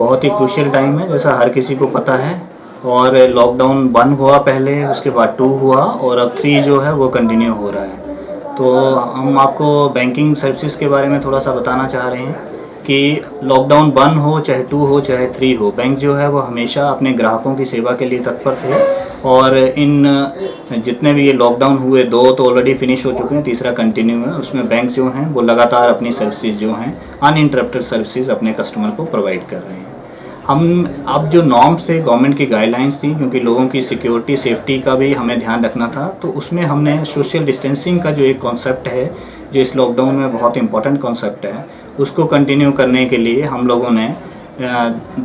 बहुत ही crucial time है, जैसा हर किसी को पता है। और लॉकडाउन 1 हुआ पहले, उसके बाद 2 हुआ और अब 3 जो है वो कंटिन्यू हो रहा है। तो हम आपको बैंकिंग सर्विसेज के बारे में थोड़ा सा बताना चाह रहे हैं कि लॉकडाउन 1 हो, चाहे 2 हो, चाहे 3 हो, बैंक जो है वो हमेशा अपने ग्राहकों की सेवा के लिए तत्पर थे। और इन जितने भी ये लॉकडाउन हुए, 2 तो ऑलरेडी फिनिश हो चुके हैं, तीसरा कंटिन्यू है। उसमें बैंक जो हैं वो लगातार अपनी सर्विसेज जो हैं अनइंटरप्टेड सर्विसेज अपने कस्टमर को प्रोवाइड कर रहे हैं। हम अब जो नॉर्म्स थे, गवर्नमेंट की गाइडलाइंस थी, क्योंकि लोगों की सिक्योरिटी सेफ्टी का भी हमें ध्यान रखना था, तो उसमें हमने सोशल डिस्टेंसिंग का जो एक कॉन्सेप्ट है, जो इस लॉकडाउन में बहुत इंपॉर्टेंट कॉन्सेप्ट है, उसको कंटिन्यू करने के लिए हम लोगों ने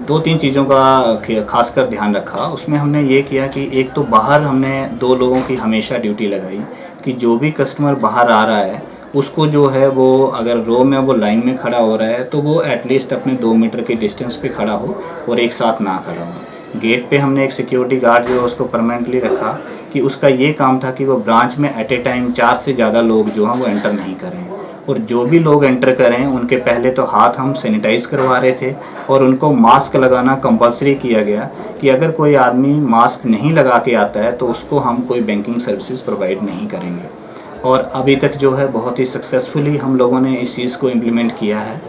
2-3 चीज़ों का खासकर ध्यान रखा। उसमें हमने ये किया कि एक तो बाहर हमने 2 लोगों की हमेशा ड्यूटी लगाई कि जो भी कस्टमर बाहर आ रहा है उसको जो है वो अगर रो में वो लाइन में खड़ा हो रहा है तो वो एटलीस्ट अपने 2 मीटर के डिस्टेंस पे खड़ा हो और एक साथ ना खड़ा हो। गेट पे हमने एक सिक्योरिटी गार्ड जो है उसको परमानेंटली रखा कि उसका ये काम था कि वो ब्रांच में एट ए टाइम 4 से ज़्यादा लोग जो हैं वो एंटर नहीं करें, और जो भी लोग एंटर करें उनके पहले तो हाथ हम सैनिटाइज़ करवा रहे थे और उनको मास्क लगाना कंपलसरी किया गया कि अगर कोई आदमी मास्क नहीं लगा के आता है तो उसको हम कोई बैंकिंग सर्विसेज प्रोवाइड नहीं करेंगे। और अभी तक जो है बहुत ही सक्सेसफुली हम लोगों ने इस चीज़ को इम्प्लीमेंट किया है।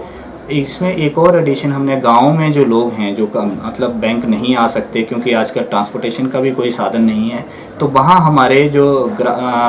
इसमें एक और एडिशन हमने गाँव में जो लोग हैं जो मतलब बैंक नहीं आ सकते क्योंकि आजकल ट्रांसपोर्टेशन का भी कोई साधन नहीं है, तो वहाँ हमारे जो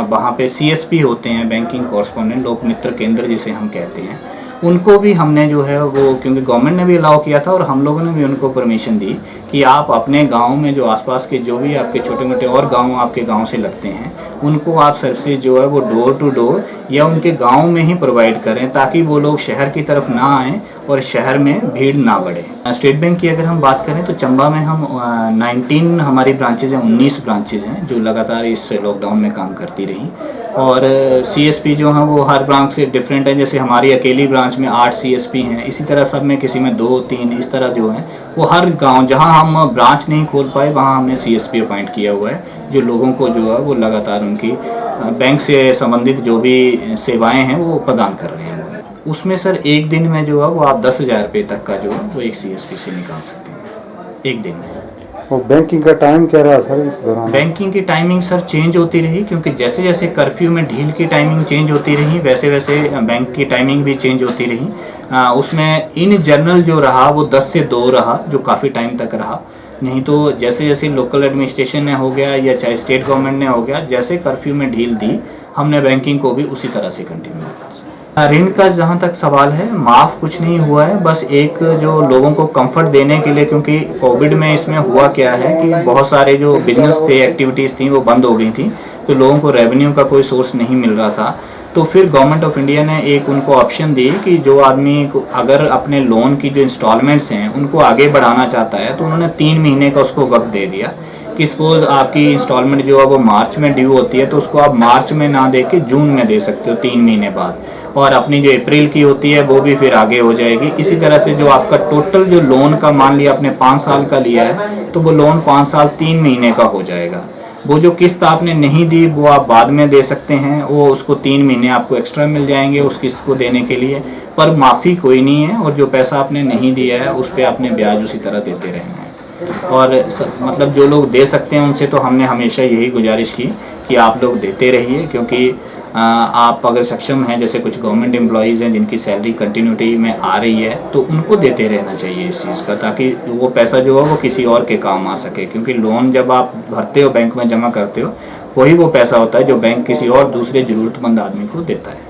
वहाँ पे CSP होते हैं, बैंकिंग कॉरस्पॉन्डेंट लोक मित्र केंद्र जिसे हम कहते हैं, उनको भी हमने जो है वो, क्योंकि गवर्नमेंट ने भी अलाउ किया था और हम लोगों ने भी उनको परमिशन दी कि आप अपने गांव में जो आसपास के जो भी आपके छोटे मोटे और गांव आपके गांव से लगते हैं उनको आप सर्विसेज जो है वो डोर टू डोर या उनके गांव में ही प्रोवाइड करें, ताकि वो लोग शहर की तरफ ना आएँ और शहर में भीड़ ना बढ़े। स्टेट बैंक की अगर हम बात करें तो चंबा में हम 19 हमारी ब्रांचेज हैं, 19 ब्रांचेज हैं जो लगातार इस लॉकडाउन में काम करती रही। और CSP जो हैं वो हर ब्रांच से डिफरेंट है, जैसे हमारी अकेली ब्रांच में 8 CSP हैं, इसी तरह सब में किसी में 2-3 इस तरह जो हैं वो हर गांव जहां हम ब्रांच नहीं खोल पाए वहां हमने CSP अपॉइंट किया हुआ है, जो लोगों को जो है वो लगातार उनकी बैंक से संबंधित जो भी सेवाएं हैं वो प्रदान कर रहे हैं। उसमें सर एक दिन में जो है वो आप 10,000 रुपये तक का जो है वो एक CSP से निकाल सकते हैं एक दिन में। और बैंकिंग का टाइम क्या रहा सर इस दौरान? बैंकिंग की टाइमिंग सर चेंज होती रही, क्योंकि जैसे जैसे कर्फ्यू में ढील की टाइमिंग चेंज होती रही वैसे वैसे बैंक की टाइमिंग भी चेंज होती रही। उसमें इन जनरल जो रहा वो 10 से 2 रहा, जो काफ़ी टाइम तक रहा। नहीं तो जैसे जैसे लोकल एडमिनिस्ट्रेशन ने हो गया या चाहे स्टेट गवर्नमेंट ने हो गया, जैसे कर्फ्यू में ढील दी हमने बैंकिंग को भी उसी तरह से कंटिन्यू किया। ऋण का जहाँ तक सवाल है, माफ़ कुछ नहीं हुआ है, बस एक जो लोगों को कंफर्ट देने के लिए, क्योंकि कोविड में इसमें हुआ क्या है कि बहुत सारे जो बिजनेस थे, एक्टिविटीज़ थी वो बंद हो गई थी, तो लोगों को रेवेन्यू का कोई सोर्स नहीं मिल रहा था। तो फिर गवर्नमेंट ऑफ इंडिया ने एक उनको ऑप्शन दी कि जो आदमी अगर अपने लोन की जो इंस्टॉलमेंट्स हैं उनको आगे बढ़ाना चाहता है तो उन्होंने 3 महीने का उसको वक्त दे दिया कि सपोज आपकी इंस्टॉलमेंट जो है वो मार्च में ड्यू होती है तो उसको आप मार्च में ना दे के जून में दे सकते हो 3 महीने बाद, और अपनी जो अप्रैल की होती है वो भी फिर आगे हो जाएगी। इसी तरह से जो आपका टोटल जो लोन का मान लिया आपने 5 साल का लिया है तो वो लोन 5 साल 3 महीने का हो जाएगा। वो जो किस्त आपने नहीं दी वो आप बाद में दे सकते हैं, वो उसको 3 महीने आपको एक्स्ट्रा मिल जाएंगे उस किस्त को देने के लिए, पर माफ़ी कोई नहीं है, और जो पैसा आपने नहीं दिया है उस पर आपने ब्याज उसी तरह देते रहना है। और मतलब जो लोग दे सकते हैं उनसे तो हमने हमेशा यही गुजारिश की कि आप लोग देते रहिए, क्योंकि आप अगर सक्षम हैं, जैसे कुछ गवर्नमेंट एम्प्लॉयज़ हैं जिनकी सैलरी कंटिन्यूटी में आ रही है, तो उनको देते रहना चाहिए इस चीज़ का, ताकि वो पैसा जो है वो किसी और के काम आ सके। क्योंकि लोन जब आप भरते हो, बैंक में जमा करते हो, वही वो पैसा होता है जो बैंक किसी और दूसरे ज़रूरतमंद आदमी को देता है।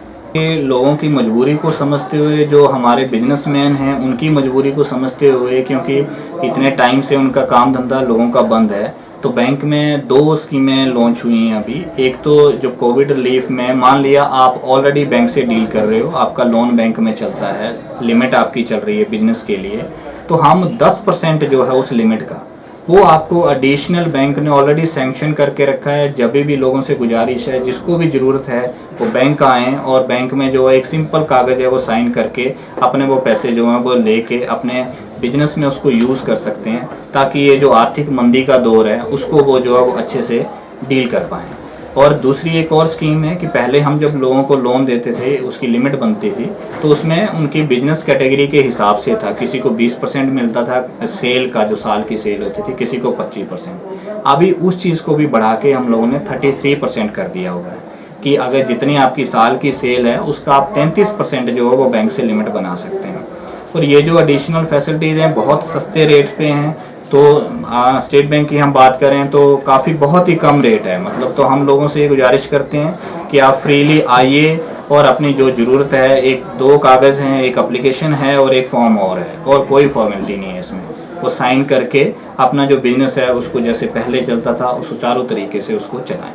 लोगों की मजबूरी को समझते हुए, जो हमारे बिजनेसमैन हैं उनकी मजबूरी को समझते हुए, क्योंकि इतने टाइम से उनका काम धंधा लोगों का बंद है, तो बैंक में 2 स्कीमें लॉन्च हुई हैं अभी। एक तो जो कोविड रिलीफ में, मान लिया आप ऑलरेडी बैंक से डील कर रहे हो, आपका लोन बैंक में चलता है, लिमिट आपकी चल रही है बिजनेस के लिए, तो हम 10% जो है उस लिमिट का वो आपको एडिशनल बैंक ने ऑलरेडी सैंक्शन करके रखा है। जब भी लोगों से गुजारिश है, जिसको भी ज़रूरत है वो बैंक आएँ और बैंक में जो है एक सिंपल कागज़ है वो साइन करके अपने वो पैसे जो हैं वो लेके अपने बिजनेस में उसको यूज़ कर सकते हैं, ताकि ये जो आर्थिक मंदी का दौर है उसको वो जो है वो अच्छे से डील कर पाएँ। और दूसरी एक और स्कीम है कि पहले हम जब लोगों को लोन देते थे उसकी लिमिट बनती थी तो उसमें उनकी बिजनेस कैटेगरी के हिसाब से था, किसी को 20% मिलता था सेल का, जो साल की सेल होती थी, किसी को 25%। अभी उस चीज़ को भी बढ़ा के हम लोगों ने 33% कर दिया हुआ है कि अगर जितनी आपकी साल की सेल है उसका आप 33% जो है वो बैंक से लिमिट बना सकते हैं। और ये जो एडिशनल फैसिलिटीज़ हैं बहुत सस्ते रेट पे हैं। तो स्टेट बैंक की हम बात करें तो काफ़ी बहुत ही कम रेट है, मतलब तो हम लोगों से ये गुजारिश करते हैं कि आप फ्रीली आइए और अपनी जो ज़रूरत है, एक 2 कागज़ हैं, एक एप्लीकेशन है और एक फॉर्म और है, और कोई फॉर्मेलिटी नहीं है इसमें, वो साइन करके अपना जो बिजनेस है उसको जैसे पहले चलता था उस सुचारू तरीके से उसको चलाएं।